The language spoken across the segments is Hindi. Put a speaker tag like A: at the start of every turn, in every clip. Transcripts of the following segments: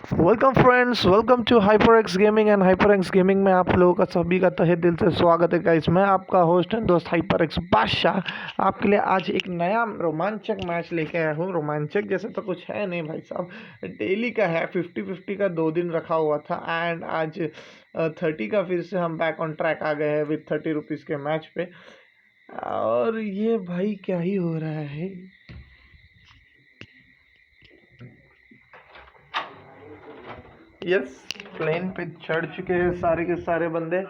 A: Welcome friends, welcome to HyperX gaming and HyperX gaming में आप लोगों का सभी का तहे दिल से स्वागत है गाइस। मैं आपका होस्ट एंड दोस्त HyperX बादशाह आपके लिए आज एक नया रोमांचक मैच लेके आया हूँ। रोमांचक जैसे तो कुछ है नहीं भाई साहब, डेली का है। 50-50 का 2 दिन रखा हुआ था एंड आज 30 का फिर से हम बैक ऑन ट्रैक आ गए हैं विथ 30 रुपीज़ के मैच पे। और ये भाई क्या ही हो रहा है। यस, प्लेन पे चढ़ चुके हैं सारे के सारे बंदे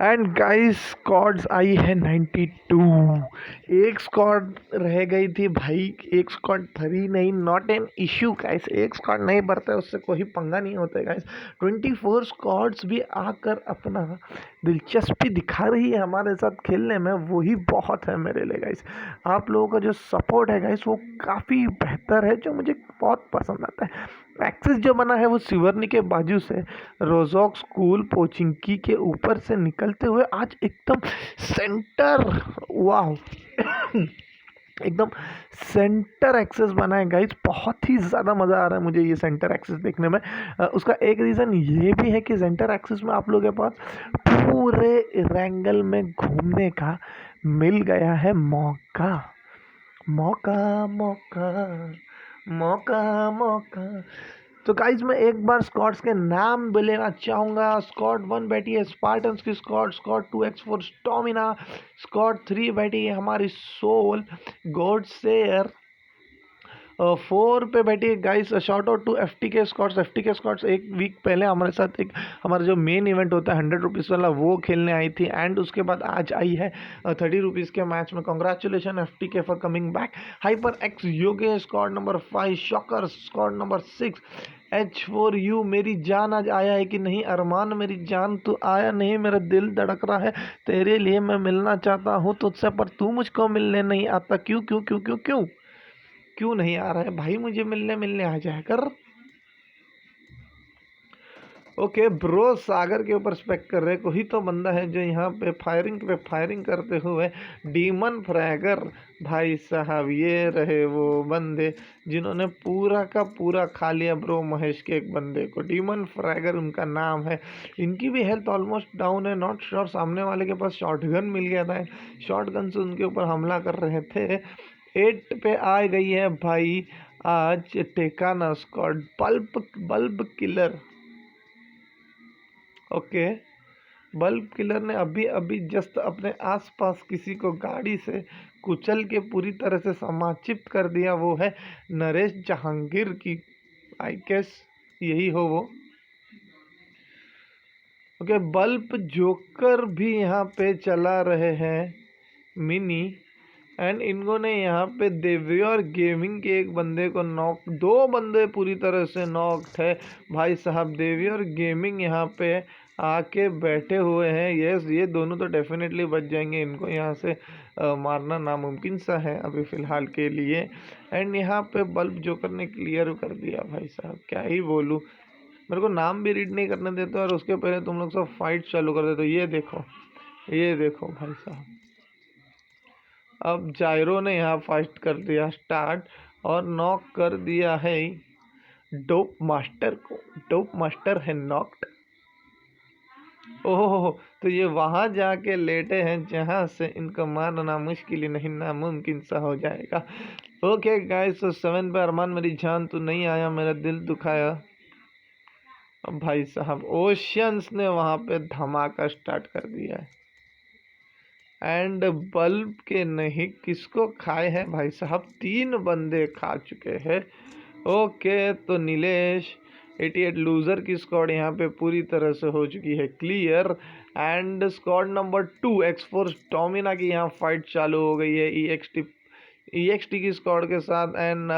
A: एंड गाइस स्क्वाड्स आई है 92। एक स्क्वाड रह गई थी भाई, एक स्क्वाड भरी नहीं। नॉट एन इशू गाइस, एक स्क्वाड नहीं भरता है उससे कोई पंगा नहीं होता है गाइस। 24 स्क्वाड्स भी आकर अपना दिलचस्पी दिखा रही है हमारे साथ खेलने में, वही बहुत है मेरे लिए गाइस। आप लोगों का जो सपोर्ट है गाइस वो काफ़ी बेहतर है, जो मुझे बहुत पसंद आता है। एक्सिस जो बना है वो सिवरनी के बाजू से रोजॉक स्कूल पोचिंकी के ऊपर से निकलते हुए आज एकदम सेंटर, वाह एकदम सेंटर एक्सेस बना है गाइज। बहुत ही ज़्यादा मज़ा आ रहा है मुझे ये सेंटर एक्सेस देखने में। उसका एक रीज़न ये भी है कि सेंटर एक्सेस में आप लोगों के पास पूरे रैंगल में घूमने का मिल गया है मौका। मौका मौका मौका मौका। तो गाइज मैं एक बार स्क्वाड्स के नाम लेना चाहूँगा। स्क्वाड 1 बैठी है स्पार्टन्स की स्क्वाड, स्क्वाड 2x4 स्टोमिना, स्क्वाड 3 बैठी है हमारी सोल गॉडसेयर, 4 पे बैठी है guys shout out to FTK squads. FTK squads एक वीक पहले हमारे साथ एक हमारा जो मेन इवेंट होता है 100 रुपीज़ वाला वो खेलने आई थी एंड उसके बाद आज आई है 30 रुपीज़ के मैच में। Congratulation FTK for coming back. HyperX Yogesh squad number 5, shocker squad number 6, H4U मेरी जान आज आया है कि नहीं। अरमान मेरी जान तू आया नहीं, मेरा दिल धड़क रहा है तेरे लिए, मैं मिलना चाहता हूँ तुझसे पर तू मुझको मिलने नहीं आता। क्यों क्यों क्यों क्यों क्यों क्यों नहीं आ रहा है भाई, मुझे मिलने मिलने आ जाया कर। ओके ब्रो, सागर के ऊपर स्पेक्ट कर रहे कोई तो बंदा है जो यहाँ पे फायरिंग करते हुए डीमन फ्रैगर। भाई साहब ये रहे वो बंदे जिन्होंने पूरा का पूरा खा लिया ब्रो महेश के एक बंदे को। डीमन फ्रैगर उनका नाम है। इनकी भी हेल्थ ऑलमोस्ट डाउन है, नॉट श्योर सामने वाले के पास शॉटगन मिल गया था, शॉटगन से उनके ऊपर हमला कर रहे थे। 8 पे आ गई है भाई आज टेकाना squad, bulb killer. Okay, bulb killer ने अभी अभी जस्ट अपने आसपास किसी को गाड़ी से कुचल के पूरी तरह से समाचित कर दिया। वो है नरेश जहांगीर की, आई गेस यही हो वो। ओके, बल्ब जोकर भी यहाँ पे चला रहे हैं मिनी एंड इन्होंने यहाँ पे देव्योर गेमिंग के एक बंदे को नॉक, 2 बंदे पूरी तरह से नॉक्ड है भाई साहब। देव्योर गेमिंग यहाँ पे आके बैठे हुए हैं। यस, ये दोनों तो डेफिनेटली बच जाएंगे, इनको यहाँ से मारना नामुमकिन सा है अभी फ़िलहाल के लिए। एंड यहाँ पे बल्ब जोकर ने क्लियर कर दिया भाई साहब, क्या ही बोलूँ। मेरे को नाम भी रीड नहीं करने देते और उसके पहले तुम लोग सब फाइट चालू कर देते। ये देखो भाई साहब, अब जायरो ने यहाँ फाइट कर दिया स्टार्ट और नॉक कर दिया है डोप मास्टर को। डोप मास्टर है नॉक्ड। ओहो, तो ये वहाँ जाके लेटे हैं जहाँ से इनको मारना मुश्किल ही नहीं नामुमकिन सा हो जाएगा। ओके गाइस, तो 7 पे अरमान मेरी जान तू नहीं आया, मेरा दिल दुखाया। अब भाई साहब ओशियंस ने वहाँ पे धमाका स्टार्ट कर दिया है एंड बल्ब के नहीं किसको खाए हैं भाई साहब, 3 बंदे खा चुके हैं। ओके, तो नीलेश 88 लूजर की स्क्वाड यहाँ पे पूरी तरह से हो चुकी है clear and squad number 2 X4 स्टोमिना की यहाँ फाइट चालू हो गई है EXT की स्क्वाड के साथ एंड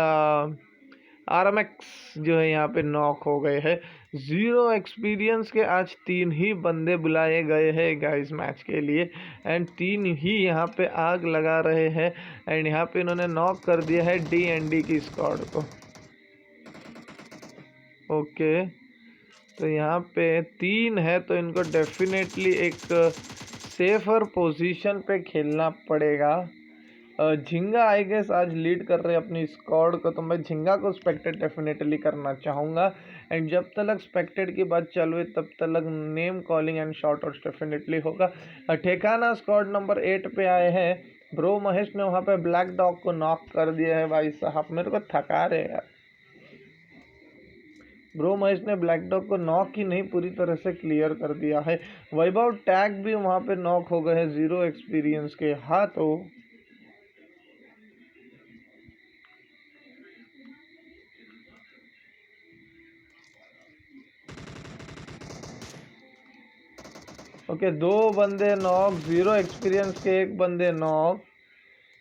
A: RMX जो है यहाँ पे नॉक हो गए हैं। 0 एक्सपीरियंस के आज 3 ही बंदे बुलाए गए हैं गाइस मैच के लिए एंड 3 ही यहाँ पे आग लगा रहे हैं एंड यहाँ पे इन्होंने नॉक कर दिया है DND की स्क्वाड को। ओके, तो यहाँ पे 3 है तो इनको डेफिनेटली एक सेफर पोजीशन पे खेलना पड़ेगा। झिंगा आई गेस आज लीड कर रहे हैं अपनी स्क्वाड को, तो मैं झिंगा को स्पेक्टेड डेफिनेटली करना चाहूँगा। एंड जब तक स्पेक्टेड की बात चालू है तब तक name calling and short out definitely होगा। ठेकाना स्क्वाड नंबर 8 पे आए हैं। ब्रो महेश ने वहाँ पे ब्लैक डॉग को नॉक कर दिया है भाई साहब, मेरे को थका रहे यार। ब्रो महेश ने ब्लैक डॉग को नॉक ही नहीं पूरी तरह से क्लियर कर दिया है। वैभव टैग भी वहाँ पे नॉक हो गए हैं 0 एक्सपीरियंस के हाथों। ओके, 2 बंदे नॉक, 0 एक्सपीरियंस के 1 बंदे नॉक।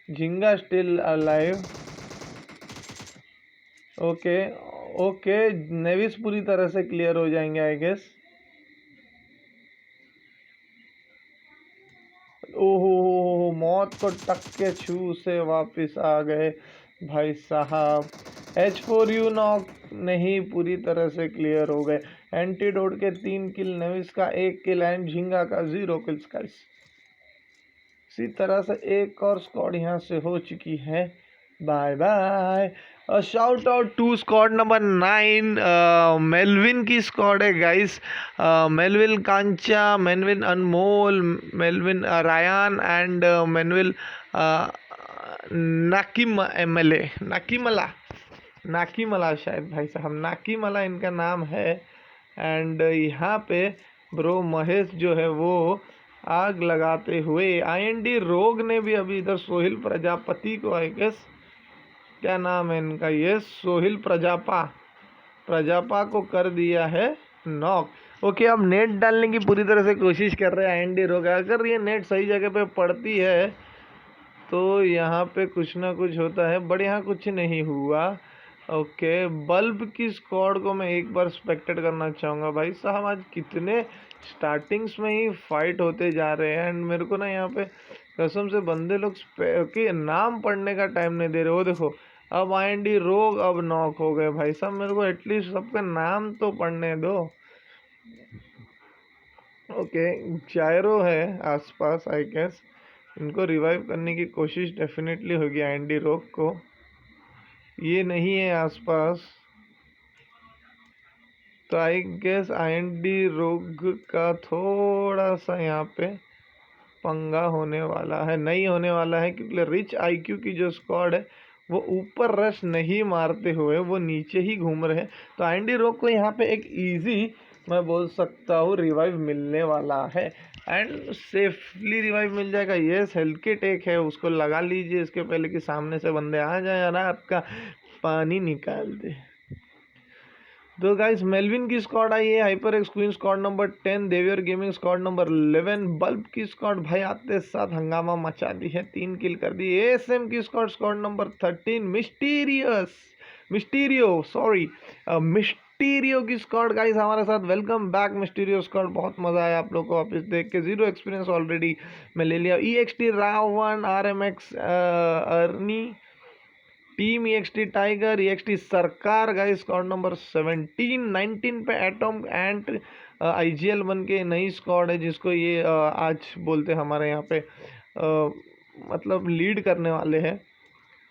A: झिंगा स्टिल अलाइव। ओके ओके, नेविस पूरी तरह से क्लियर हो जाएंगे आई गेस। ओहो, मौत को टक के छू से वापस आ गए भाई साहब। H4U नॉक नहीं, पूरी तरह से क्लियर हो गए। एंटीडोट के 3 किल, नेविस का 1 किल एंड झिंगा का 0 किल्स गाइस। इसी तरह से एक और स्क्वाड यहाँ से हो चुकी है। Bye bye. Shout out to squad number 9, Melvin की स्क्वाड है guys. Melvin Kancha, Melvin Anmol, Melvin Rayan and Melvin Nakimla शायद भाई साहब, नाकीमला इनका नाम है। एंड यहाँ पे ब्रो महेश जो है वो आग लगाते हुए, IND रोग ने भी अभी इधर सोहिल प्रजापति को, आई गेस क्या नाम है इनका, ये सोहिल प्रजापा को कर दिया है नॉक। ओके, अब नेट डालने की पूरी तरह से कोशिश कर रहे हैं IND रोग। अगर ये नेट सही जगह पे पड़ती है तो यहाँ पे कुछ ना कुछ होता है, बट यहाँ कुछ नहीं हुआ। ओके, बल्ब की स्क्वाड को मैं एक बार स्पेक्टेड करना चाहूँगा। भाई साहब आज कितने स्टार्टिंग्स में ही फाइट होते जा रहे हैं। एंड मेरे को ना यहाँ पे कसम से बंदे लोग के नाम पढ़ने का टाइम नहीं दे रहे हो। देखो अब IND रोग अब नॉक हो गए भाई साहब, मेरे को एटलीस्ट सबके नाम तो पढ़ने दो। ओके, जायरो है आसपास आई गेस, इनको रिवाइव करने की कोशिश डेफिनेटली होगी IND रोग को। ये नहीं है आसपास तो आई गेस IND रोग का थोड़ा सा यहाँ पे पंगा होने वाला है, नहीं होने वाला है, क्योंकि रिच IQ की जो स्क्वाड है वो ऊपर रश नहीं मारते हुए वो नीचे ही घूम रहे हैं। तो IND रोग को यहाँ पे एक इजी मैं बोल सकता हूँ रिवाइव मिलने वाला है। एंड सेफली रिवाइव मिल जाएगा। ये हेल्थ किट एक है, उसको लगा लीजिए इसके पहले कि सामने से बंदे आ जाए ना आपका पानी निकाल दे। तो गाइस मेलविन की स्क्वाड आई है, hyper x queen squad number 10, देवियर गेमिंग स्क्वाड नंबर 11, बल्ब की स्क्वाड भाई आते साथ हंगामा मचा दी है, 3 किल कर दी। ASM की स्क्वाड नंबर 13, मिस्टीरियो की स्क्वाड गाइस हमारे साथ। वेलकम बैक मिस्टीरियो स्क्वाड, बहुत मजा आया आप लोग को वापस देख के। 0 एक्सपीरियंस ऑलरेडी मैं ले लिया। EXT Ravan, RMX Arnie, team EXT tiger, EXT Sarkar guys squad number 17, 19 पे एटम एंड IGL बन के नई स्क्वाड है जिसको ये आज बोलते हैं हमारे यहाँ पे मतलब लीड करने वाले हैं।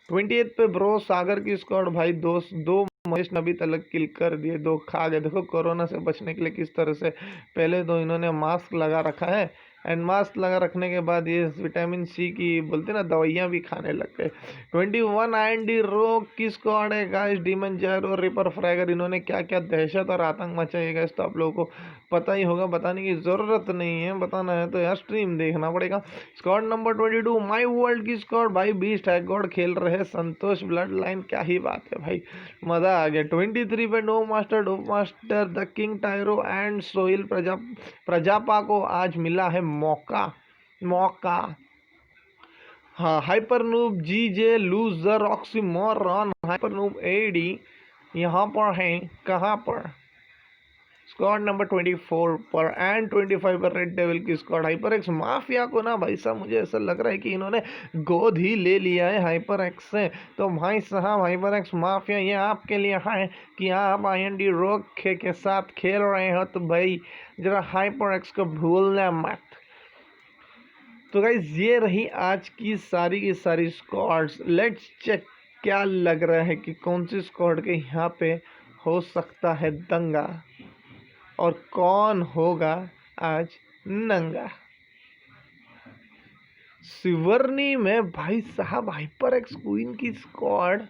A: 28 पे ब्रो सागर की स्क्वाड भाई, दो महेश ने अभी तक किल कर दिए, 2 खा गए। देखो कोरोना से बचने के लिए किस तरह से पहले तो इन्होंने मास्क लगा रखा है एंड मास्क लगा रखने के बाद ये विटामिन C की बोलते ना दवाइयाँ भी खाने लग गए। 21 IND रोग की स्क्वाड है गाइस, डीमन जैर और रिपर फ्रैगर, इन्होंने क्या क्या दहशत और आतंक मचाई गाइस तो आप लोगों को पता ही होगा, बताने की ज़रूरत नहीं है, बताना है तो यार स्ट्रीम देखना पड़ेगा। स्क्वाड नंबर 22 माई वर्ल्ड की स्क्वाड भाई, बीस्ट है गॉड खेल रहे संतोष ब्लड लाइन, क्या ही बात है भाई, मज़ा आ गया। 23 पे Doe master the king Tyro and Sohil Prajapa को आज मिला है मौका। हाँ, hyper noob GJ loser oxymoron, hyper noob AD यहाँ पर है, कहाँ पर, स्क्वाड नंबर 24 पर एंड 25 पर रेड डेविल की स्क्वाड। हाइपर एक्स माफिया को ना भाई साहब मुझे ऐसा लग रहा है कि इन्होंने गोद ही ले लिया है हाइपर एक्स से। तो भाई साहब हाइपर एक्स माफिया ये आपके लिए है कि आप IND रोग के साथ खेल रहे हो तो भाई जरा हाइपर एक्स को भूलना मत। तो गाइस ये रही आज की सारी स्क्वाड्स। लेट्स चेक क्या लग रहा है कि कौन सी स्क्वाड के यहाँ पे हो सकता है दंगा और कौन होगा आज नंगा। सिवर्नी में भाई साहब हाइपर एक्स क्वीन की स्क्वाड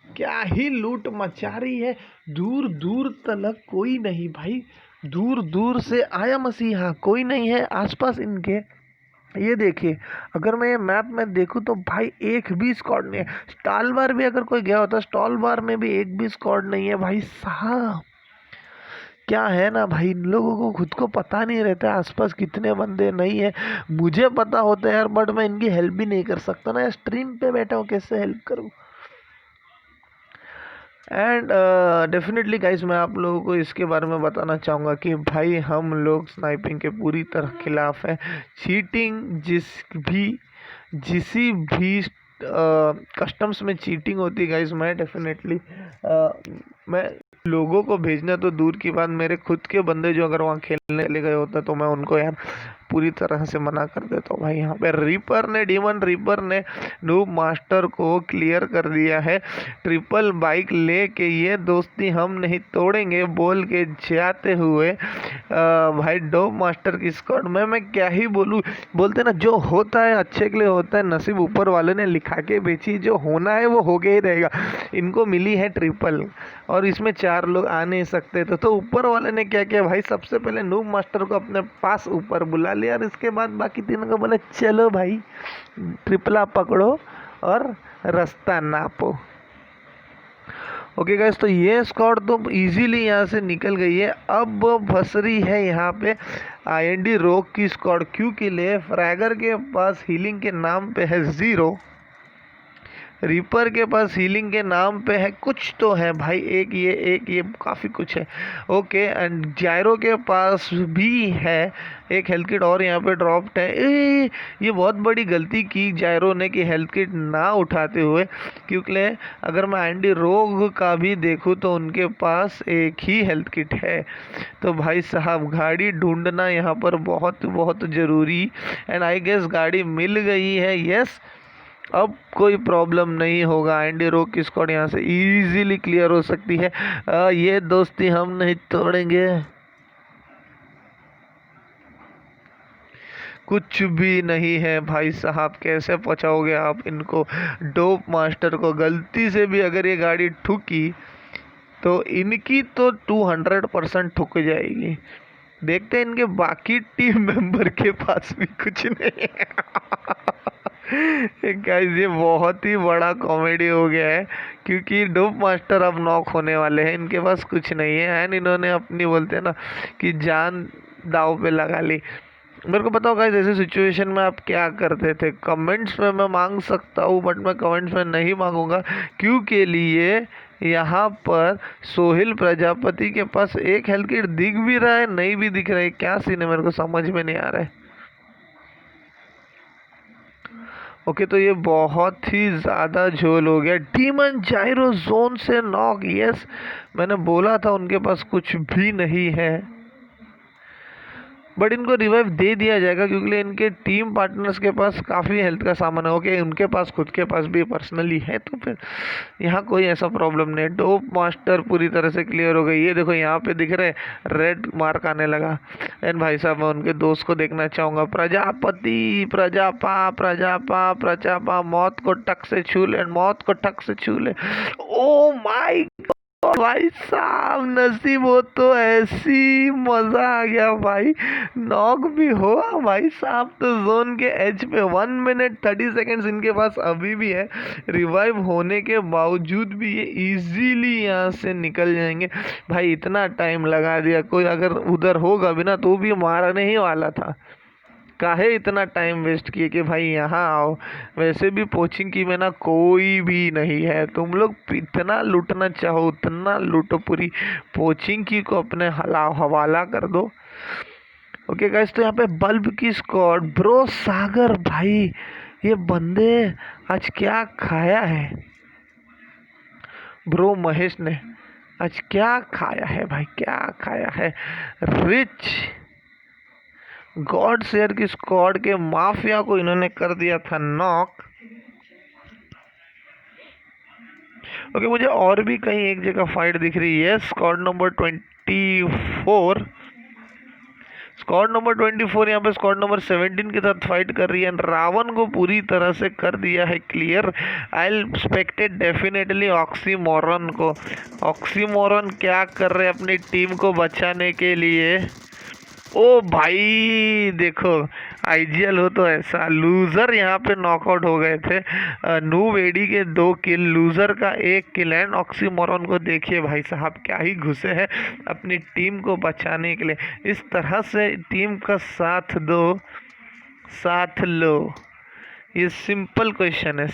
A: क्या ही लूट मचा रही है। दूर दूर तक कोई नहीं भाई, दूर दूर से आया मसीहा कोई नहीं है आसपास इनके। ये देखिए, अगर मैं ये मैप में देखूं तो भाई एक भी स्क्वाड नहीं है। स्टॉल बार भी अगर कोई गया होता, स्टॉल बार में भी एक भी स्क्वाड नहीं है भाई साहब। क्या है ना भाई, इन लोगों को खुद को पता नहीं रहता आसपास कितने बंदे नहीं है। मुझे पता होता है यार, बट मैं इनकी हेल्प भी नहीं कर सकता ना, स्ट्रीम पे बैठा हूँ कैसे हेल्प करूँ। एंड डेफिनेटली गाइस मैं आप लोगों को इसके बारे में बताना चाहूँगा कि भाई हम लोग स्नाइपिंग के पूरी तरह खिलाफ है। चीटिंग जिसी भी कस्टम्स में चीटिंग होती है गाइस, मैं डेफिनेटली मैं लोगों को भेजना तो दूर की बात, मेरे खुद के बंदे जो अगर वहाँ खेलने चले गए होते तो मैं उनको यार पूरी तरह से मना कर देता हूँ। भाई यहाँ पे डीमन रीपर ने नूब मास्टर को क्लियर कर दिया है। ट्रिपल बाइक लेके ये दोस्ती हम नहीं तोड़ेंगे बोल के जाते हुए भाई डोप मास्टर की स्क्वाड में मैं क्या ही बोलूँ। बोलते ना, जो होता है अच्छे के लिए होता है, नसीब ऊपर वाले ने लिखा के बेची, जो होना है वो हो गया ही रहेगा। इनको मिली है ट्रिपल और इसमें 4 लोग आ नहीं सकते तो ऊपर वाले ने क्या किया भाई, सबसे पहले नूब मास्टर को अपने पास ऊपर बुला लिया और इसके बाद बाकी तीनों को बोले चलो भाई ट्रिपला पकड़ो और रास्ता नापो। ओके गाइस, तो ये स्क्वाड तो इजीली यहाँ से निकल गई है। अब फंस रही है यहाँ पे IND रोक की स्क्वाड। क्यों के लिए फ्रैगर के पास हीलिंग के नाम पे है 0, रीपर के पास हीलिंग के नाम पे है कुछ तो है भाई, एक ये काफ़ी कुछ है। ओके, एंड जायरो के पास भी है एक हेल्थ किट और यहाँ पे ड्रॉप्ड है। ये बहुत बड़ी गलती की जायरो ने कि हेल्थ किट ना उठाते हुए, क्योंकि अगर मैं IND रोग का भी देखूँ तो उनके पास एक ही हेल्थ किट है। तो भाई साहब गाड़ी ढूंढना यहाँ पर बहुत बहुत ज़रूरी, एंड आई गेस गाड़ी मिल गई है। यस, अब कोई प्रॉब्लम नहीं होगा। IND रोग की स्क्वाड यहाँ से इजीली क्लियर हो सकती है। ये दोस्ती हम नहीं तोड़ेंगे। कुछ भी नहीं है भाई साहब, कैसे पहुँचाओगे आप इनको। डोप मास्टर को गलती से भी अगर ये गाड़ी ठुकी तो इनकी तो 200% ठुक जाएगी। देखते हैं इनके बाकी टीम मेंबर के पास भी कुछ नहीं है। गाइस ये बहुत ही बड़ा कॉमेडी हो गया है, क्योंकि डोप मास्टर अब नॉक होने वाले हैं, इनके पास कुछ नहीं है एंड इन्होंने अपनी बोलते हैं ना कि जान दाव पे लगा ली। मेरे को बताओ गाइस, ऐसे सिचुएशन में आप क्या करते थे? कमेंट्स में मैं मांग सकता हूँ, बट मैं कमेंट्स में नहीं मांगूंगा। क्यों के लिए यहाँ पर सोहिल प्रजापति के पास एक हेल्थ किट दिख भी रहा है, नहीं भी दिख रहा है, क्या सीन है मेरे को समझ में नहीं आ रहा है। ओके, तो ये बहुत ही ज़्यादा झोल हो गया। डीमन जायरो जोन से नॉक। यस, मैंने बोला था उनके पास कुछ भी नहीं है, बट इनको रिवाइव दे दिया जाएगा क्योंकि इनके टीम पार्टनर्स के पास काफ़ी हेल्थ का सामान है। ओके, उनके पास खुद के पास भी पर्सनली है, तो फिर यहाँ कोई ऐसा प्रॉब्लम नहीं है। डोप मास्टर पूरी तरह से क्लियर हो गई। ये देखो यहाँ पे दिख रहे रेड मार्क आने लगा। एंड भाई साहब मैं उनके दोस्त को देखना चाहूँगा। प्रजापति प्रजापा मौत को टक से छू ले, मौत को टक से छू ले। ओ माई भाई साहब, नसीब हो तो ऐसी मजा आ गया भाई, नॉक भी हो भाई साहब। तो जोन के एज पे 1 मिनट 30 सेकेंड्स इनके पास अभी भी है। रिवाइव होने के बावजूद भी ये इजीली यहाँ से निकल जाएंगे। भाई इतना टाइम लगा दिया, कोई अगर उधर होगा भी ना तो भी मारने ही वाला था। काहे इतना टाइम वेस्ट किए कि भाई यहाँ आओ। वैसे भी पोचिंग की में ना कोई भी नहीं है, तुम लोग इतना लूटना चाहो उतना लूटो, पूरी पोचिंग की को अपने हवाला कर दो। ओके गाइस, तो यहाँ पे बल्ब की स्क्वाड। ब्रो सागर भाई, ये बंदे आज क्या खाया है? ब्रो महेश ने आज क्या खाया है भाई, क्या खाया है? रिच गॉड शेयर की स्क्वाड के माफिया को इन्होंने कर दिया था नॉक। ओके, मुझे और भी कहीं एक जगह फाइट दिख रही है। स्क्वाड नंबर 24, स्क्वाड नंबर 24 यहाँ पे स्क्वाड नंबर 17 के साथ फाइट कर रही है। रावण को पूरी तरह से कर दिया है clear. I expected definitely oxymoron को। ऑक्सीमोरन क्या कर रहे हैं अपनी टीम को बचाने के लिए। ओ भाई देखो, आईजीएल हो तो ऐसा। लूजर यहाँ पे नॉकआउट हो गए थे। नूब एडी के 2 किल, लूजर का 1 किल। एंड ऑक्सीमोरन को देखिए भाई साहब, क्या ही घुसे हैं अपनी टीम को बचाने के लिए। इस तरह से टीम का साथ दो, साथ लो। ये सिंपल क्वेश्चन है।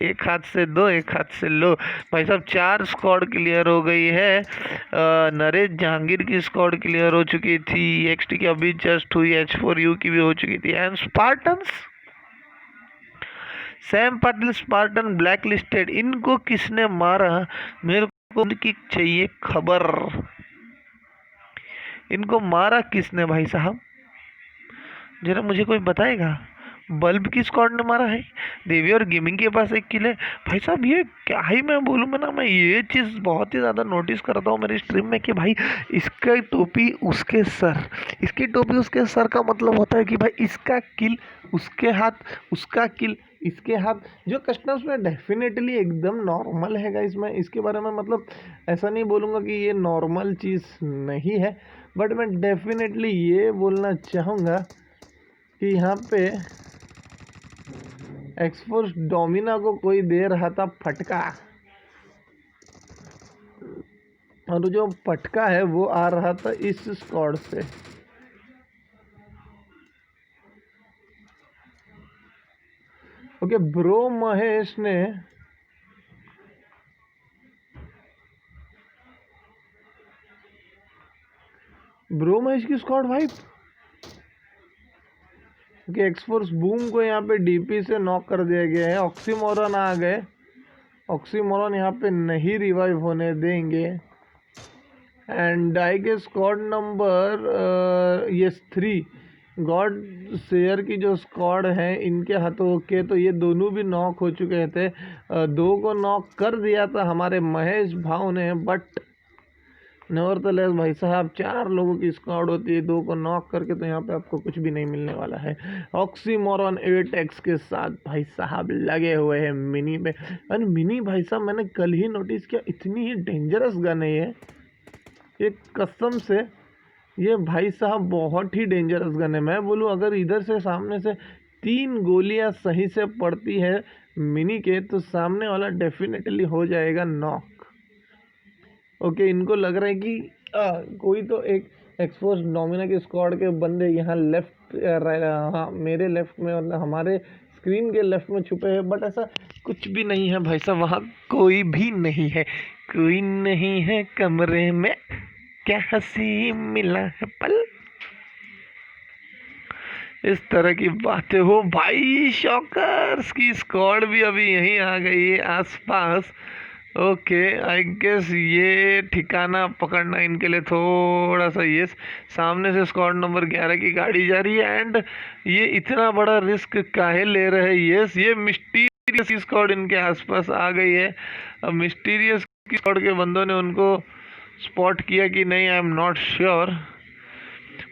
A: एक हाथ से दो, एक हाथ से लो। भाई साहब 4 स्क्वाड क्लियर हो गई है। नरेश जहांगीर की स्क्वाड क्लियर हो चुकी थी, एक्सटी की अभी जस्ट हुई, H4U की भी हो चुकी थी। And Spartans, Sam Patil Spartan black listed. इनको किसने मारा मेरे को उनकी चाहिए खबर। इनको मारा किसने भाई साहब, जरा मुझे कोई बताएगा। बल्ब की स्क्वाड ने मारा है। देवी और गेमिंग के पास 1 किल है। भाई साहब ये क्या ही मैं बोलूँ, मैं ना, मैं ये चीज़ बहुत ही ज़्यादा नोटिस करता हूँ मेरी स्ट्रीम में कि भाई इसका टोपी उसके सर, इसकी टोपी उसके सर का मतलब होता है कि भाई इसका किल उसके हाथ, उसका किल इसके हाथ। जो कस्टम्स में डेफिनेटली एकदम नॉर्मल है गाइस। मैं इसके बारे में मतलब ऐसा नहीं बोलूँगा कि ये नॉर्मल चीज़ नहीं है, बट मैं डेफिनेटली ये बोलना चाहूँगा कि यहाँ पे एक्सफोर्स डोमिना को कोई दे रहा था फटका, और जो फटका है वो आ रहा था इस स्क्वाड से। ओके, ब्रो महेश ने ब्रो महेश की स्क्वाड भाई। ओके, एक्सफोर्स बूम को यहाँ पे डीपी से नॉक कर दिया गया है। ऑक्सीमोरन आ गए। ऑक्सीमोरन यहाँ पे नहीं रिवाइव होने देंगे। And I guess squad number yes 3 god share की जो स्क्वाड है इनके हाथों के, तो ये दोनों भी नॉक हो चुके थे। 2 को नॉक कर दिया था हमारे महेश भाव ने, बट नेवरदलेस भाई साहब 4 लोगों की स्क्वाड होती है, 2 को नॉक करके तो यहाँ पे आपको कुछ भी नहीं मिलने वाला है। ऑक्सीमोरन 8x के साथ भाई साहब लगे हुए हैं मिनी में। और मिनी भाई साहब मैंने कल ही नोटिस किया, इतनी ही डेंजरस गन है ये, एक कसम से ये भाई साहब बहुत ही डेंजरस गन है। मैं बोलूँ अगर इधर से सामने से 3 गोलियां सही से पड़ती है मिनी के, तो सामने वाला डेफिनेटली हो जाएगा नॉक। ओके, इनको लग रहा है कि कोई तो एक एक्सपोज डोमिना के स्क्वाड के बंदे यहाँ लेफ्ट, हाँ मेरे लेफ्ट में, मतलब हमारे स्क्रीन के लेफ्ट में छुपे हैं, बट ऐसा कुछ भी नहीं है भाई साहब। वहाँ कोई भी नहीं है, कोई नहीं है कमरे में, क्या हंसी मिला है पल। इस तरह की बातें हो भाई। शॉकर्स की स्क्वाड भी अभी यहीं आ गई है आसपास। ओके, आई गेस ये ठिकाना पकड़ना इनके लिए थोड़ा सा, ये सामने से स्क्वाड नंबर 11 की गाड़ी जा रही है। एंड ये इतना बड़ा रिस्क काहे ले रहे हैं। यस, ये मिस्टीरियस की स्क्वाड इनके आसपास आ गई है। अब मिस्टीरियस की स्क्वाड के बंदों ने उनको स्पॉट किया कि नहीं, I am not sure,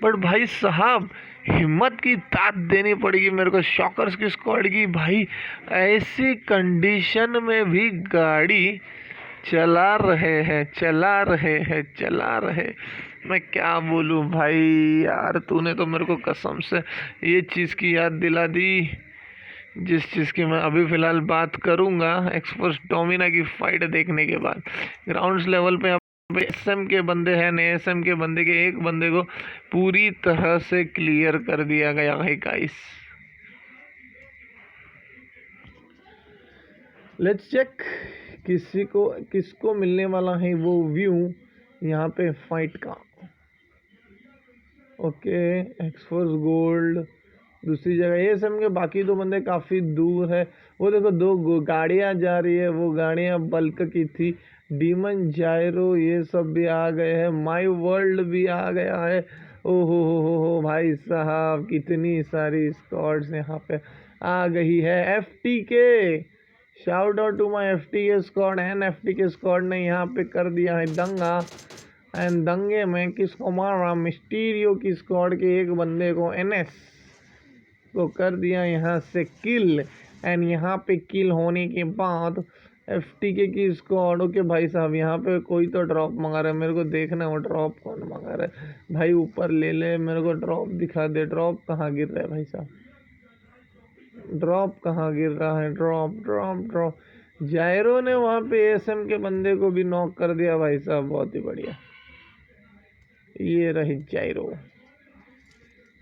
A: but भाई साहब हिम्मत की दाद देनी पड़ेगी मेरे को शॉकर्स की स्क्वाड की। भाई ऐसी कंडीशन में भी गाड़ी चला रहे हैं, चला रहे हैं, चला रहे। मैं क्या बोलूं भाई यार, तूने तो मेरे को कसम से ये चीज़ की याद दिला दी जिस चीज़ की मैं अभी फ़िलहाल बात करूंगा एक्सपोर्स डोमिना की फाइट देखने के बाद। ग्राउंड्स लेवल पे एसएम के बंदे हैं, एसएम के बंदे के एक बंदे को पूरी तरह से क्लियर कर दिया गया है गाइस। लेट्स चेक किसको मिलने वाला है वो व्यू यहाँ पे फाइट का। ओके, एक्सफोर्स गोल्ड दूसरी जगह, एएसएम के बाकी 2 बंदे काफ़ी दूर है। वो देखो 2 गाड़ियाँ जा रही है, वो गाड़ियाँ बल्क की थी। डीमन जायरो ये सब भी आ गए हैं, माई वर्ल्ड भी आ गया है। हो भाई साहब, कितनी सारी स्क्वाड्स यहाँ पे आ गई है। FTK, shout out to my FTK squad. And FTK squad ने यहाँ पे कर दिया है दंगा। एंड दंगे में किसको मारा? मिस्टीरियो की स्क्वाड के एक बंदे को, NS को कर दिया यहाँ से किल। एंड यहाँ पे किल होने के बाद FTK की स्क्वाड, ओके भाई साहब यहाँ पे कोई तो ड्रॉप मंगा रहा है, मेरे को देखना है वो ड्रॉप कौन मंगा रहा है। भाई ऊपर ले ले, मेरे को ड्रॉप दिखा दे। ड्रॉप कहाँ गिर रहा है भाई साहब? ड्रॉप कहाँ गिर रहा है? Drop drop drop. जायरो ने वहाँ पे ASM के बंदे को भी नॉक कर दिया भाई साहब, बहुत ही बढ़िया। ये रही जायरो।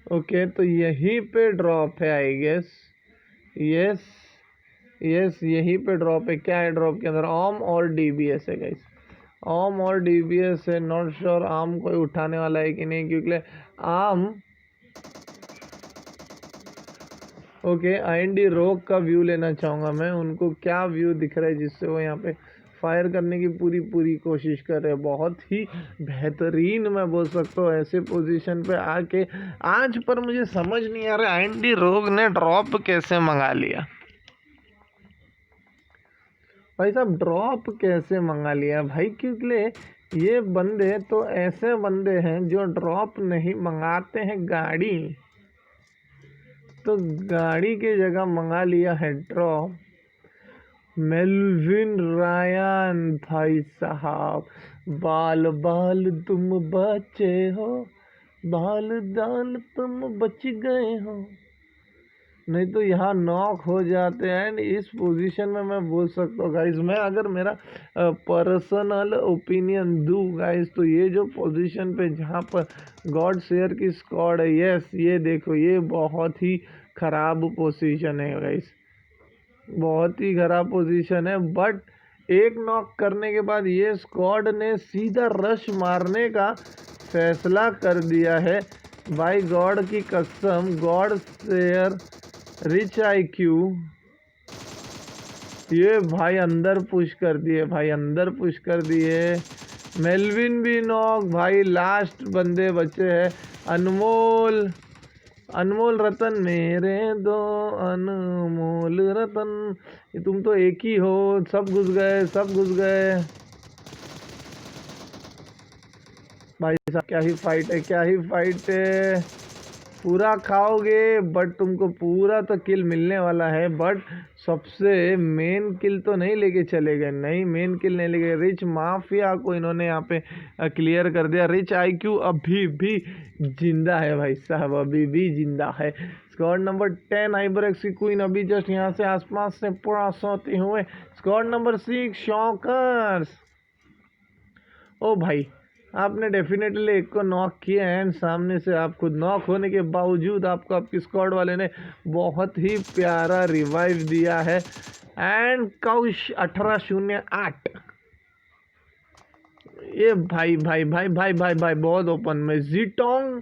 A: ओके तो यहीं पे ड्रॉप है आई गेस। यस यस, यहीं पे ड्रॉप है। क्या है ड्रॉप के अंदर? आर्म और DBS है गाइस। आर्म और DBS है। नॉट श्योर आर्म कोई उठाने वाला है कि नहीं, क्योंकि आर्म ओके IND रोग का व्यू लेना चाहूँगा मैं। उनको क्या व्यू दिख रहा है जिससे वो यहाँ पे फायर करने की पूरी कोशिश कर रहे हैं। बहुत ही बेहतरीन मैं बोल सकता हूँ ऐसे पोजीशन पे आके आज। पर मुझे समझ नहीं आ रहा IND रोग ने ड्रॉप कैसे मंगा लिया भाई साहब। ड्रॉप कैसे मंगा लिया भाई? क्योंकि ये बंदे तो ऐसे बंदे हैं जो ड्रॉप नहीं मंगाते हैं गाड़ी, तो गाड़ी की जगह मंगा लिया है ड्रॉप। मेल्विन रायन भाई साहब, बाल बाल तुम बचे हो, बाल दाल तुम बच गए हो, नहीं तो यहाँ नॉक हो जाते हैं। इस पोजीशन में मैं बोल सकता हूँ गाइज, मैं अगर मेरा पर्सनल ओपिनियन दूँ गाइज, तो ये जो पोजीशन पे जहाँ पर गॉड शेयर की स्क्वाड है, यस ये देखो, ये बहुत ही ख़राब पोजीशन है गाइज, बहुत ही ख़राब पोजीशन है। बट एक नॉक करने के बाद ये स्क्वाड ने सीधा रश मारने का फैसला कर दिया है। बाय गॉड की कसम, गॉड शेयर रिच IQ, ये भाई अंदर पुश कर दिए, भाई अंदर पुश कर दिए। मेल्विन भी नॉक भाई, लास्ट बंदे बचे हैं। अनमोल, अनमोल रतन, मेरे दो अनमोल रतन, ये तुम तो एक ही हो। सब घुस गए, सब घुस गए भाई साहब। क्या ही फाइट है, क्या ही फाइट है। पूरा खाओगे बट तुमको पूरा तो किल मिलने वाला है, बट सबसे मेन किल तो नहीं लेके चले गए। नहीं, मेन किल नहीं लेके। रिच माफिया को इन्होंने यहाँ पे क्लियर कर दिया। रिच IQ अभी भी जिंदा है भाई साहब, अभी भी जिंदा है। स्क्वाड नंबर 10 हाइबरएक्स की क्वीन अभी जस्ट यहाँ से आसपास से पूरा सोते हुए। Squad number 6 shockers. ओ भाई, आपने डेफिनेटली एक को नॉक किया एंड सामने से आप खुद नॉक होने के बावजूद आपको आपकी स्क्वाड वाले ने बहुत ही प्यारा रिवाइव दिया है। एंड कौश 1808, ये भाई भाई भाई भाई भाई भाई बहुत ओपन में। जीटोंग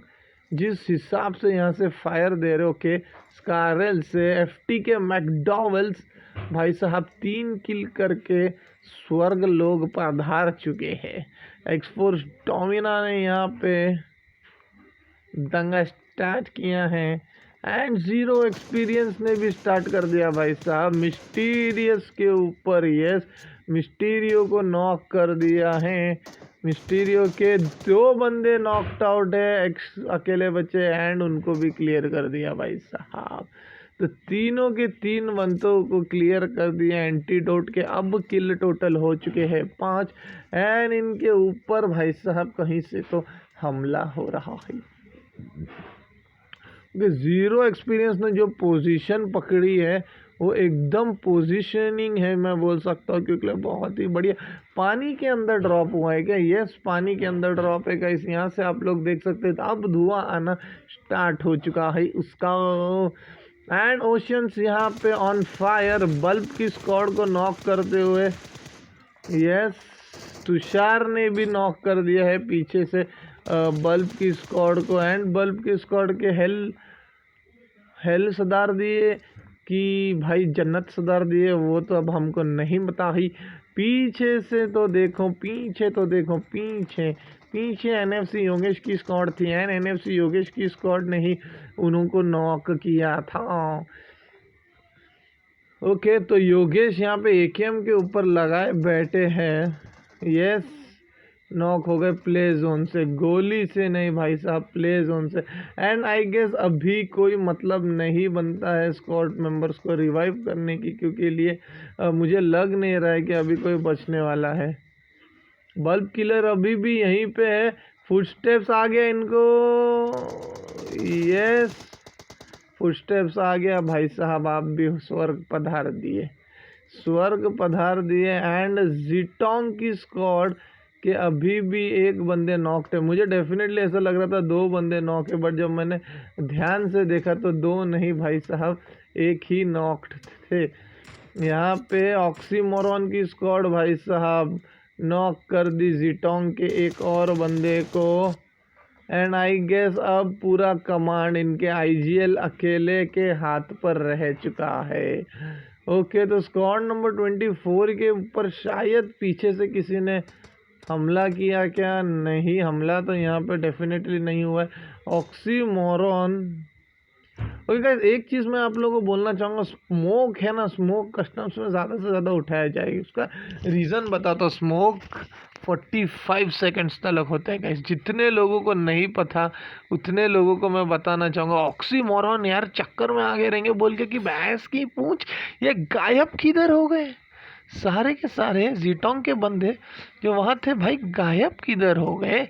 A: जिस हिसाब से यहाँ से फायर दे रहे हो के स्कारल से, FTK मैकडॉवेल्स भाई साहब 3 किल करके स्वर्ग लोग पधार चुके हैं। एक्सफोर्स डोमिना ने यहाँ पे दंगा स्टार्ट किया है। एंड जीरो एक्सपीरियंस ने भी स्टार्ट कर दिया भाई साहब मिस्टीरियस के ऊपर। यस, मिस्टीरियो को नॉक कर दिया है। मिस्टीरियो के 2 बंदे नॉकड आउट है, अकेले बचे एंड उनको भी क्लियर कर दिया भाई साहब। तो तीनों के 3 बंदों को क्लियर कर दिया एंटीडोट के। अब किल टोटल हो चुके हैं 5 एंड इनके ऊपर भाई साहब कहीं से तो हमला हो रहा है। जीरो एक्सपीरियंस ने जो पोजीशन पकड़ी है वो एकदम पोजीशनिंग है मैं बोल सकता हूँ, क्योंकि बहुत ही बढ़िया। पानी के अंदर ड्रॉप हुआ है क्या? यस, पानी के अंदर ड्रॉप है गाइस। यहाँ से आप लोग देख सकते हैं, अब धुआं आना स्टार्ट हो चुका है उसका। एंड ओशियंस यहाँ पे ऑन फायर, बल्ब की स्क्वाड को नॉक करते हुए। यस, तुषार ने भी नॉक कर दिया है पीछे से बल्ब की स्क्वाड को। एंड बल्ब की स्क्वाड के हेल सदार दिए कि भाई जन्नत सदार दिए, वो तो अब हमको नहीं पता ही। पीछे से तो देखो, पीछे तो देखो, पीछे पीछे एनएफसी योगेश की स्क्वाड थी एंड एनएफसी योगेश की स्क्वाड ने ही उनको नॉक किया था। ओके, तो योगेश यहाँ पे एकेएम के ऊपर लगाए बैठे हैं। यस, नॉक हो गए प्ले जोन से, गोली से नहीं भाई साहब, प्ले जोन से। एंड आई गेस अभी कोई मतलब नहीं बनता है स्क्वाड मेंबर्स को रिवाइव करने की, क्योंकि लिए मुझे लग नहीं रहा है कि अभी कोई बचने वाला है। बल्ब किलर अभी भी यहीं पे है, फुटस्टेप्स आ गया इनको। यस, फुटस्टेप्स आ गया भाई साहब, आप भी स्वर्ग पधार दिए, स्वर्ग पधार दिए। एंड जीटोंग की स्क्वाड के अभी भी एक बंदे नॉक थे। मुझे डेफिनेटली ऐसा लग रहा था दो बंदे नॉक है, बट जब मैंने ध्यान से देखा तो दो नहीं भाई साहब, एक ही नॉक्ड थे। यहाँ पे ऑक्सीमोरॉन की स्क्वाड भाई साहब नॉक कर दी जीटोंग के एक और बंदे को। एंड आई गेस अब पूरा कमांड इनके आईजीएल अकेले के हाथ पर रह चुका है। ओके, तो स्क्वाड नंबर 24 के ऊपर शायद पीछे से किसी ने हमला किया क्या? नहीं, हमला तो यहाँ पे डेफिनेटली नहीं हुआ है। ऑक्सीमोरॉन। ओके गाइस, एक चीज़ मैं आप लोगों को बोलना चाहूँगा, स्मोक है ना, स्मोक कस्टम्स में ज़्यादा से ज़्यादा उठाया जाएगी। उसका रीज़न बताता हूँ। स्मोक 45 सेकंड्स तक होता है गाइस। जितने लोगों को नहीं पता उतने लोगों को मैं बताना चाहूँगा। ऑक्सीमोरॉन यार चक्कर में आगे रहेंगे बोल के कि भैंस की पूंछ, ये गायब किधर हो गए? सारे के सारे जीटोंग के बंदे जो वहाँ थे भाई गायब किधर हो गए?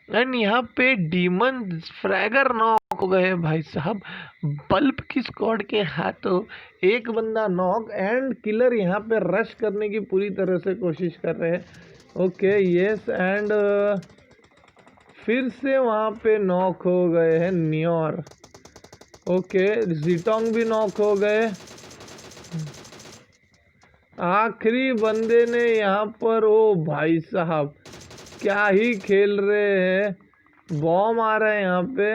A: एंड यहाँ पे डीमन फ्रैगर नॉक हो गए भाई साहब, बल्ब की स्क्वाड के हाथों। एक बंदा नॉक एंड किलर यहाँ पे रश करने की पूरी तरह से कोशिश कर रहे हैं। ओके, यस, एंड फिर से वहाँ पे नॉक हो गए हैं न्योर। ओके, जीटोंग भी नॉक हो गए। आखिरी बंदे ने यहाँ पर, ओ भाई साहब क्या ही खेल रहे हैं। बॉम्ब आ रहा है यहाँ पे।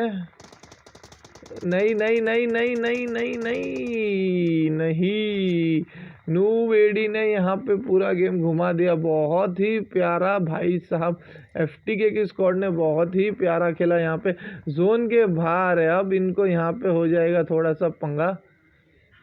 A: नहीं नहीं नहीं नहीं नहीं नहीं नहीं नहीं, नूवेडी ने यहाँ पे पूरा गेम घुमा दिया। बहुत ही प्यारा भाई साहब, एफटीके की स्क्वाड ने बहुत ही प्यारा खेला। यहाँ पे जोन के बाहर है, अब इनको यहाँ पे हो जाएगा थोड़ा सा पंगा।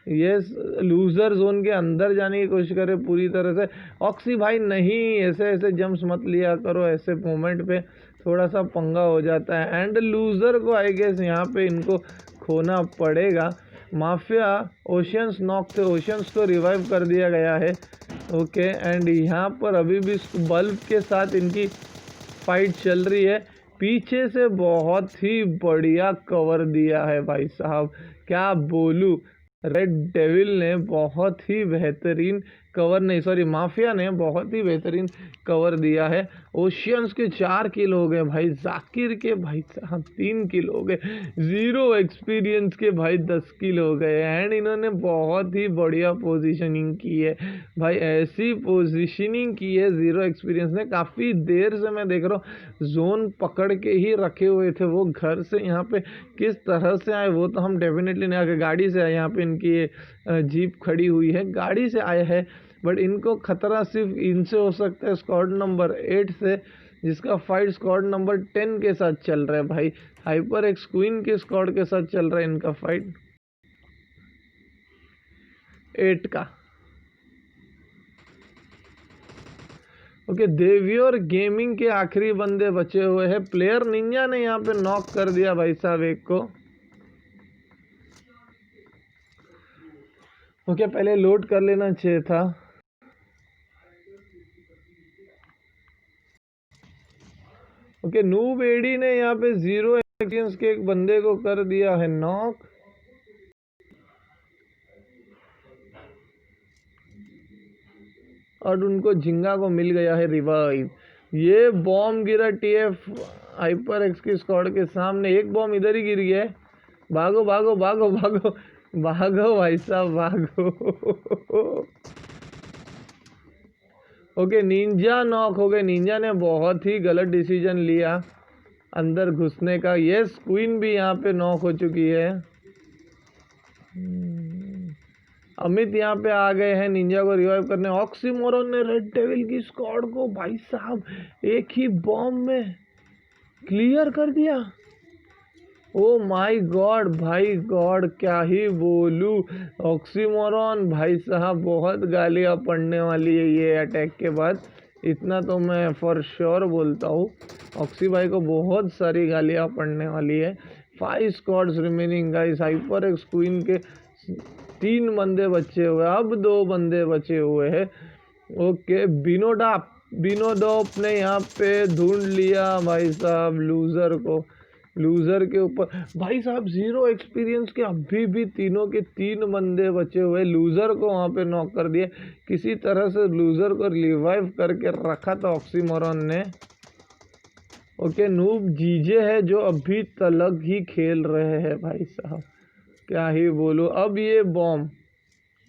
A: ये लूजर जोन के अंदर जाने की कोशिश करे पूरी तरह से। ऑक्सी भाई नहीं, ऐसे ऐसे जम्प्स मत लिया करो, ऐसे मोमेंट पे थोड़ा सा पंगा हो जाता है। एंड लूजर को आई गेस यहाँ पे इनको खोना पड़ेगा। माफिया ओशियंस नॉक थे, ओशियंस को रिवाइव कर दिया गया है। ओके, एंड यहाँ पर अभी भी बल्ब के साथ इनकी फाइट चल रही है। पीछे से बहुत ही बढ़िया कवर दिया है भाई साहब, क्या बोलूँ। रेड डेविल ने बहुत ही बेहतरीन कवर, नहीं सॉरी, माफिया ने बहुत ही बेहतरीन कवर दिया है। ओशियंस के 4 किल हो गए भाई, जाकिर के भाई साहब 3 किल हो गए, जीरो एक्सपीरियंस के भाई 10 किल हो गए। एंड इन्होंने बहुत ही बढ़िया पोजीशनिंग की है भाई, ऐसी पोजीशनिंग की है जीरो एक्सपीरियंस ने। काफ़ी देर से मैं देख रहा हूँ जोन पकड़ के ही रखे हुए थे वो, घर से यहाँ पे किस तरह से आए वो तो हम डेफिनेटली नहीं आके, गाड़ी से आए। यहाँ पे इनकी जीप खड़ी हुई है, गाड़ी से आए हैं। बट इनको खतरा सिर्फ इनसे हो सकता है, स्क्वाड नंबर 8 से, जिसका फाइट स्क्वाड नंबर 10 के साथ चल रहा है भाई। हाइपर एक्स क्वीन के स्क्वाड के साथ चल रहा है इनका फाइट, 8 का। ओके, देवियोर गेमिंग के आखिरी बंदे बचे हुए हैं। प्लेयर निंजा ने यहाँ पे नॉक कर दिया भाई साहब एक को। ओके, पहले लोड कर लेना चाहिए था। ओके, नूब एडी ने यहाँ पे जीरो एक्सपीरियंस के एक बंदे को कर दिया है नॉक। और उनको झिंगा को मिल गया है रिवाइव। ये बॉम्ब गिरा टीएफ हाइपर एक्स की स्क्वाड के सामने, एक बॉम्ब इधर ही गिर गया है। भागो भागो भागो भागो भागो भाई साहब भागो। ओके, निंजा नॉक हो गए। निंजा ने बहुत ही गलत डिसीजन लिया अंदर घुसने का। यस, क्वीन भी यहाँ पे नॉक हो चुकी है। अमित यहाँ पे आ गए हैं निंजा को रिवाइव करने। ऑक्सीमोरॉन ने रेड डेविल की स्क्वाड को भाई साहब एक ही बॉम्ब में क्लियर कर दिया। ओ माय गॉड भाई गॉड, क्या ही बोलूं। ऑक्सीमोरॉन भाई साहब, बहुत गालियां पड़ने वाली है ये अटैक के बाद, इतना तो मैं फॉर श्योर बोलता हूँ। ऑक्सी भाई को बहुत सारी गालियां पड़ने वाली है। 5 squads remaining guys. Hyper x queen के 3 बंदे बचे हुए, अब 2 बंदे बचे हुए हैं। ओके, बिनोडॉप ने यहाँ पे ढूंढ लिया भाई साहब लूजर को। लूजर के ऊपर भाई साहब 0 एक्सपीरियंस के अभी भी तीनों के 3 बंदे बचे हुए। लूजर को वहाँ पे नॉक कर दिए, किसी तरह से लूजर को रिवाइव करके रखा था ऑक्सीमोरॉन ने। ओके, नूब जीजे है जो अभी तलक ही खेल रहे हैं भाई साहब, क्या ही बोलूँ। अब ये बॉम्ब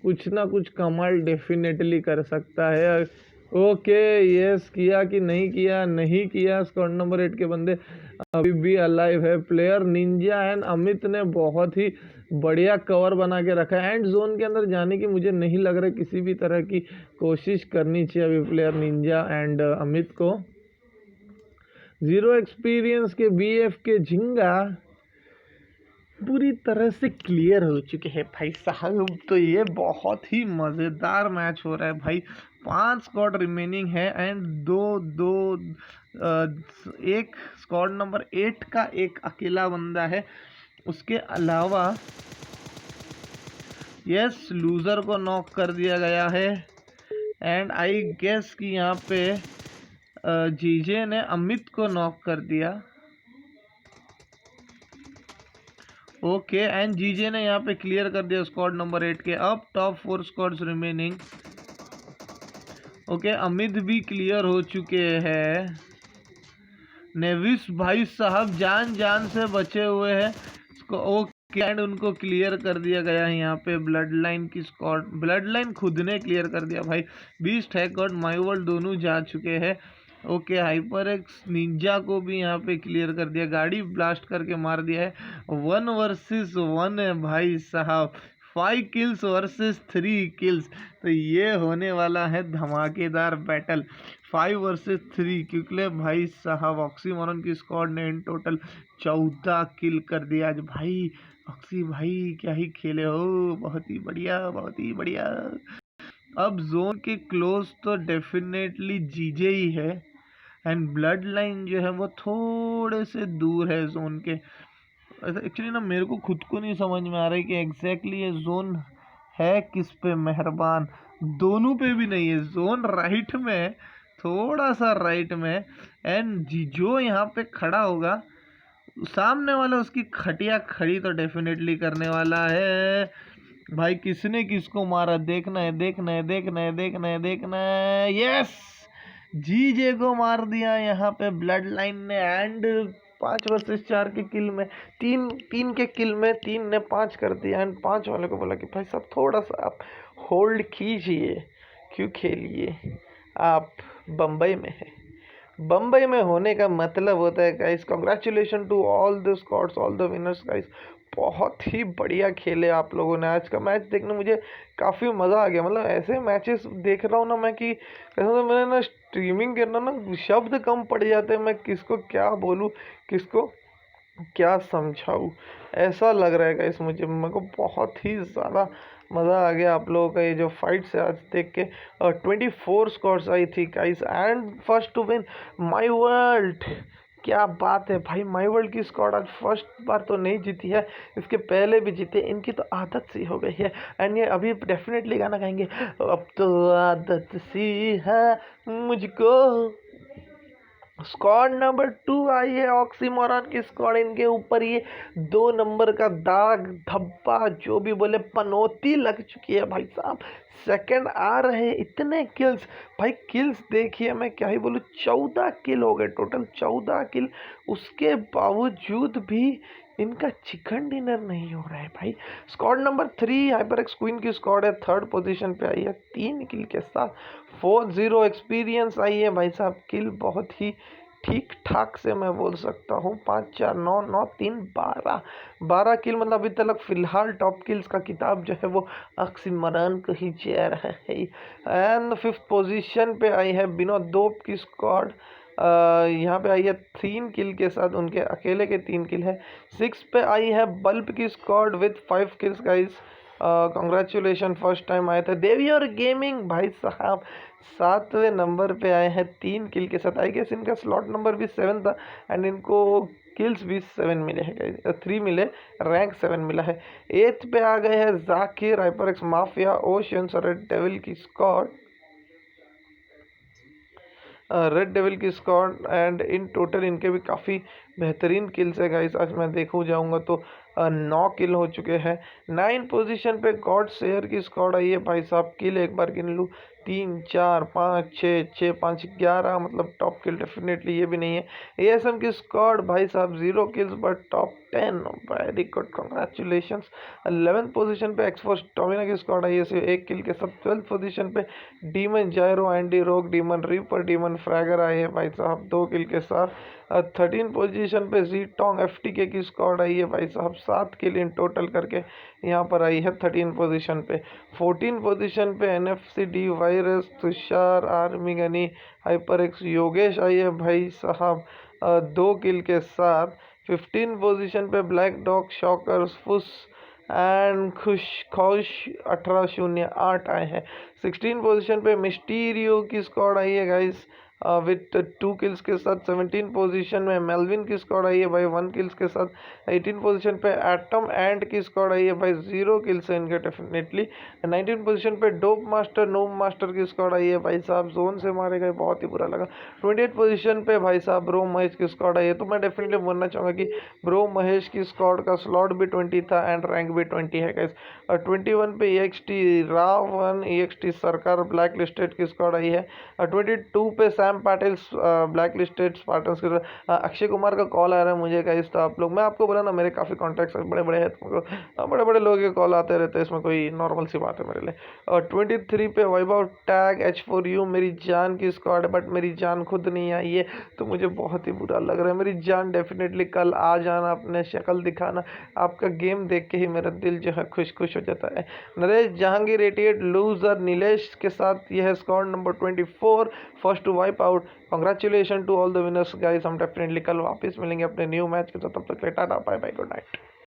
A: कुछ ना कुछ कमाल डेफिनेटली कर सकता है। ओके, यस किया कि नहीं किया, नहीं किया। स्क्वाड नंबर 8 के बंदे अभी भी अलाइव है। प्लेयर निंजा एंड अमित ने बहुत ही बढ़िया कवर बना के रखा है। एंड जोन के अंदर जाने की मुझे नहीं लग रहा किसी भी तरह की कोशिश करनी चाहिए अभी प्लेयर निंजा एंड अमित को। 0 एक्सपीरियंस के बीएफ के झिंगा पूरी तरह से क्लियर हो चुके हैं भाई साहब। तो ये बहुत ही मज़ेदार मैच हो रहा है भाई। 5 स्क्वाड रिमेनिंग है एंड एक स्क्वाड नंबर 8 का एक अकेला बंदा है। उसके अलावा यस, लूज़र को नॉक कर दिया गया है। एंड आई गेस कि यहाँ पे जीजे ने अमित को नॉक कर दिया। ओके, एंड जीजे ने यहाँ पे क्लियर कर दिया स्क्वाड नंबर 8 के। अब top 4 squads remaining. Okay, Amit भी क्लियर हो चुके हैं। नेविस भाई साहब जान जान से बचे हुए हैं। ओके, एंड उनको क्लियर कर दिया गया है यहाँ पे ब्लड लाइन की स्क्वाड। ब्लड लाइन खुद ने क्लियर कर दिया भाई। बीस्ट हैक और माई वर्ल्ड दोनों जा चुके हैं। ओके, हाइपर एक्स निंजा को भी यहाँ पे क्लियर कर दिया, गाड़ी ब्लास्ट करके मार दिया है। 1 वर्सेस 1 है भाई साहब, 5 किल्स वर्सेस 3 किल्स। तो ये होने वाला है धमाकेदार बैटल, 5 वर्सेस 3। क्योंकि भाई साहब ऑक्सीमोरॉन की स्क्वाड ने इन टोटल 14 किल कर दिया आज भाई। ऑक्सी भाई क्या ही खेले हो, बहुत ही बढ़िया, बहुत ही बढ़िया। अब जोन के क्लोज तो डेफिनेटली जीजे ही है एंड ब्लड लाइन जो है वो थोड़े से दूर है जोन के। एक्चुअली ना मेरे को खुद को नहीं समझ में आ रहा है कि एग्जैक्टली ये जोन है किस पे मेहरबान। दोनों पे भी नहीं है, जोन राइट में है, थोड़ा सा राइट में। एंड जो यहाँ पे खड़ा होगा सामने वाला उसकी खटिया खड़ी तो डेफिनेटली करने वाला है भाई। किसने किसको मारा देखना है, देखना है, देखना है, देखना है, देखना है। यस, जीजे को मार दिया यहाँ पे ब्लड लाइन ने। एंड 5 वर्सेस 4 के किल में तीन के किल में 3 ने 5 कर दिया। एंड 5 वाले को बोला कि भाई साहब थोड़ा सा आप होल्ड कीजिए, क्यों खेलिए, आप बम्बई में है। बम्बई में होने का मतलब होता है guys, congratulation to all the squads, all the winners guys. बहुत ही बढ़िया खेले आप लोगों ने। आज का मैच देखने मुझे काफ़ी मज़ा आ गया। मतलब ऐसे मैचेस देख रहा हूँ ना मैं कि कैसे तो मैंने ना स्ट्रीमिंग करना ना शब्द कम पड़ जाते हैं, मैं किसको क्या बोलूँ, किसको क्या समझाऊँ, ऐसा लग रहा है गाइस मुझे। मेरे को बहुत ही ज़्यादा मज़ा आ गया आप लोगों का ये जो फाइट्स है आज देख के। 24 स्कोर्स आई थी guys and first to win my world. क्या बात है भाई, माई वर्ल्ड की स्क्वाड आज फर्स्ट बार तो नहीं जीती है, इसके पहले भी जीते, इनकी तो आदत सी हो गई है। एंड ये अभी डेफिनेटली गाना गाएंगे, अब तो आदत सी है मुझको। स्क्वाड नंबर 2 आई है ऑक्सीमोरॉन की स्क्वाड। इनके ऊपर ये 2 नंबर का दाग धब्बा जो भी बोले पनौती लग चुकी है भाई साहब। सेकंड आ रहे हैं, इतने किल्स भाई, किल्स देखिए, मैं क्या ही बोलूँ, 14 किल हो गए टोटल, 14 किल। उसके बावजूद भी इनका चिकन डिनर नहीं हो रहा है भाई। Squad number 3 hyper x queen की स्क्वाड है, 3rd पोजीशन पे आई है 3 किल के साथ। 4-0 एक्सपीरियंस आई है भाई साहब। किल बहुत ही ठीक ठाक से मैं बोल सकता हूँ, 5 4 9 9 3 12 किल। मतलब अभी तक फिलहाल टॉप किल्स का किताब जो है वो ऑक्सीमोरॉन को ही जा रहा है। एंड 5th पोजीशन पे आई है बिना दोप की स्क्वाड। यहाँ पे आई है 3 किल के साथ, उनके अकेले के 3 किल है। 6 पे आई है बल्ब की squad with 5 kills guys. Congratulation, first time आए थे देवियर गेमिंग भाई साहब। 7वें नंबर पे आए हैं 3 किल के साथ। आई गेस इनका स्लॉट नंबर भी 7 था एंड इनको किल्स भी 7 मिले हैं, 3 मिले, रैंक 7 मिला है। 8th पे आ गए हैं Zakir, HyperX mafia, oceans, red devil की स्क्वाड एंड इन टोटल इनके भी काफ़ी बेहतरीन किल्स है गाइस। आज मैं देखूँ जाऊँगा तो 9 किल हो चुके हैं। 9 पोजीशन पे गॉड शेयर की स्क्वाड आई है भाई साहब। किल एक बार गिन लूँ, 3 4 5 6 6 5 11, मतलब टॉप किल डेफिनेटली ये भी नहीं है। एएसएम की स्क्वाड भाई साहब 0 kills but top 10, very good, congratulation. 11th position पे एक्सफोर्स टोमिना की स्क्वाड आई है सिर्फ 1 किल के साथ। 12th पोजीशन पे डीमन जायरो, एंडी रोक, डीमन रीपर, डीमन फ्रैगर आए हैं भाई साहब 2 किल के साथ। 13 पोजीशन पे जी टोंग एफटीके की स्क्वाड आई है भाई साहब, 7 किल इन टोटल करके यहाँ पर आई है 13 पोजीशन पे। 14 पोजीशन पे NFC D virus, Tushar, army Gunny, hyper X, Yogesh आई है भाई साहब 2 किल के साथ। 15 पोजीशन पे ब्लैक डॉग, शॉकर, फुस एंड खुश 1808 आए हैं। 16 पोजीशन पे मिस्टीरियो की स्क्वाड आई है गाइस विथ 2 किल्स के साथ। 17 पोजीशन में मेलविन की स्क्वाड आई है भाई 1 किल्स के साथ। 18 पोजीशन पे एटम एंड की स्क्वाड आई है भाई 0 किल्स है इनके डेफिनेटली। 19 पोजीशन पे डोप मास्टर, नोम मास्टर की स्क्वाड आई है भाई साहब, जोन से मारे गए, बहुत ही बुरा लगा। 28 पोजीशन पे भाई साहब ब्रो महेश की स्क्वाड आई है। तो मैं डेफिनेटली बोलना चाहूँगा कि ब्रो महेश की स्क्वाड का स्लॉट भी 20 था एंड रैंक भी 20 है गाइस। 21 पे EXT रावण, EXT सरकार ब्लैक लिस्टेड की स्क्वाड आई है। 22 पे Sam Patil black listed Spartans के। अक्षय कुमार का कॉल आ रहा है मुझे गाइस, तो आप लोग, मैं आपको बोला ना मेरे काफ़ी कॉन्टैक्ट्स बड़े बड़े हैं, तो बड़े बड़े लोगों के कॉल आते रहते हैं, इसमें कोई नॉर्मल सी बात है मेरे लिए। और 23 पे वैभव टैग H4U मेरी जान की स्क्वाड है, बट मेरी जान खुद नहीं आई है तो मुझे बहुत ही बुरा लग रहा है। मेरी जान डेफिनेटली कल आ जाना, अपने शक्ल दिखाना, आपका गेम देख के ही मेरा दिल जो है खुश खुश हो जाता है। नरेश जहांगीर 88 लूजर नीलेश के साथ यह है squad number 24, first to wipe out. Congratulation to all the winners guys. हम डेफिनेटली कल वापस मिलेंगे अपने न्यू मैच के साथ, तब तक tata bye bye, good night.